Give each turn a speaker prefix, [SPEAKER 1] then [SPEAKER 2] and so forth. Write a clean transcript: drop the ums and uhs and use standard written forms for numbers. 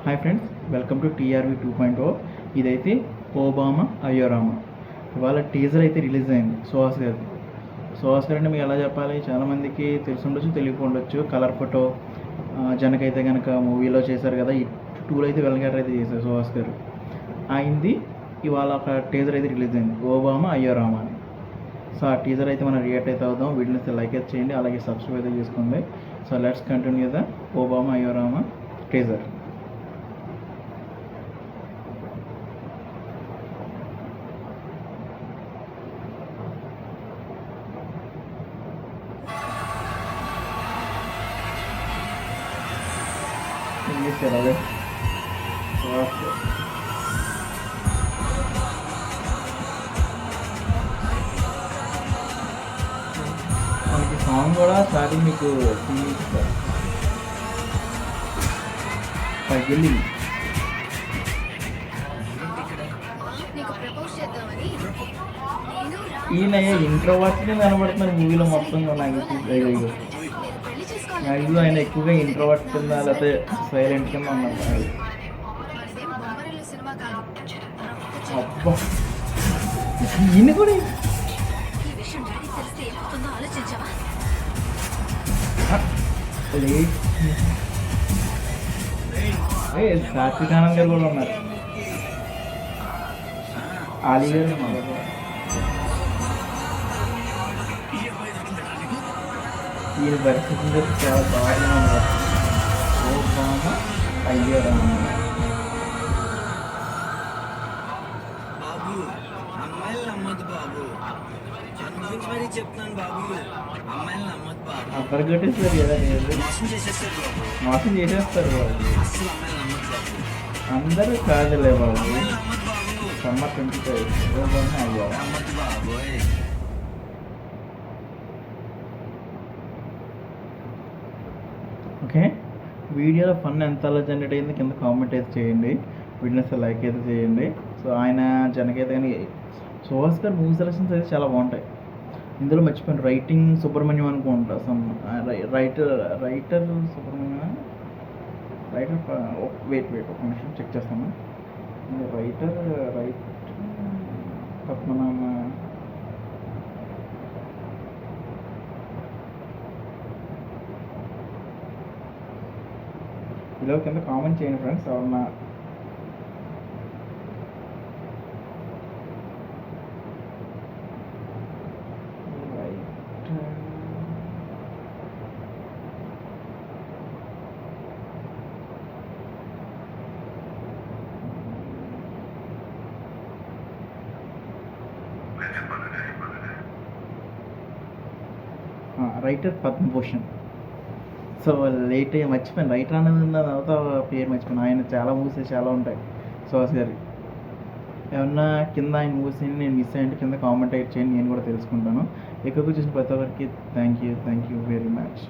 [SPEAKER 1] Hi friends, welcome to TRV 2.0. ఇదైతే Obama అయోరామా. ఇవాళ teaser అయితే రిలీజ్ అయింది సుహాస్ గారిది. సుహాస్ గారు అంటే మీకు ఎలా చెప్పాలి, చాలామందికి తెలిసి ఉండొచ్చు, తెలియకుండొచ్చు. కలర్ ఫోటో జనకైతే కనుక మూవీలో చేశారు కదా, ఈ టూలో అయితే వెల్గేటర్ అయితే చేశారు సుహాస్ గారు. అయింది ఇవాళ ఒక టీజర్ అయితే రిలీజ్ అయింది, ఓబామా అయోరామా అని. సో ఆ టీజర్ అయితే మనం రియాక్ట్ అయితే అవుదాం. వీడియోని అయితే లైక్ అయితే చేయండి, అలాగే సబ్స్క్రైబ్ అయితే చేసుకోండి. So let's continue the Obama అయోరామా టీజర్. అదే మనకి సాంగ్ కూడా స్టార్టింగ్ మీకు పగిలి ఈయన ఇంట్రోవర్ట్నే కనబడుతున్నారు మూవీలో మొత్తం. నాకు ఆయన ఎక్కువగా ఇంట్రోవర్ట్ కింద లేకపోతే సైలెంట్ కింద ఉన్నారు. అబ్బా, ఈయన కూడా కార్తీక్ ఆనంద్ గారు కూడా ఉన్నారు, ఆలీ గారు ఉన్నారు. ఈయన పరిస్థితి చాలా దారుణంగా ఉన్నారు. ఓబామా అయోరామా. అప్పర్ కొట్టేస్తారు కదా, మోసం చేసేస్తారు బాబు. అందరూ కాదులే బాబు. సమ్మర్ 25 ఓబామా అయోరామా. ఓకే, వీడియోలో ఫన్ ఎంత అలా జనరేట్ అయింది కింద కామెంట్ అయితే చేయండి, వీడియోస్ లైక్ అయితే చేయండి. సో ఆయన జనకైతే కానీ సుహాస్ గారు మూవీ సెలక్షన్స్ అయితే చాలా బాగుంటాయి. ఇందులో మర్చిపోయాను, రైటింగ్ సుబ్రహ్మణ్యం అనుకుంటా. రైటర్ సుబ్రహ్మణ్యం, వెయిట్ ఒక నిమిషం చెక్ చేస్తాను. రైట్ పద్మనామ, ఇలా కింద కామెంట్ చేయండి ఫ్రెండ్స్. ఎవరన్నా రైటర్ పద్మభూషణ్. సో లేట్ మర్చిపోయాను, రైటర్ అనేది ఉన్న తర్వాత పేరు మర్చిపోయాను. ఆయన చాలా మూవీస్ చాలా ఉంటాయి సుహాస్ గారి. ఏమన్నా కింద ఆయన మూవీస్ నేను మిస్ అయ్యంటే కింద కామెంట్ చేయండి, నేను కూడా తెలుసుకుంటాను. ఎక్కువగా చూసిన ప్రతి ఒక్కరికి థ్యాంక్ యూ వెరీ మచ్.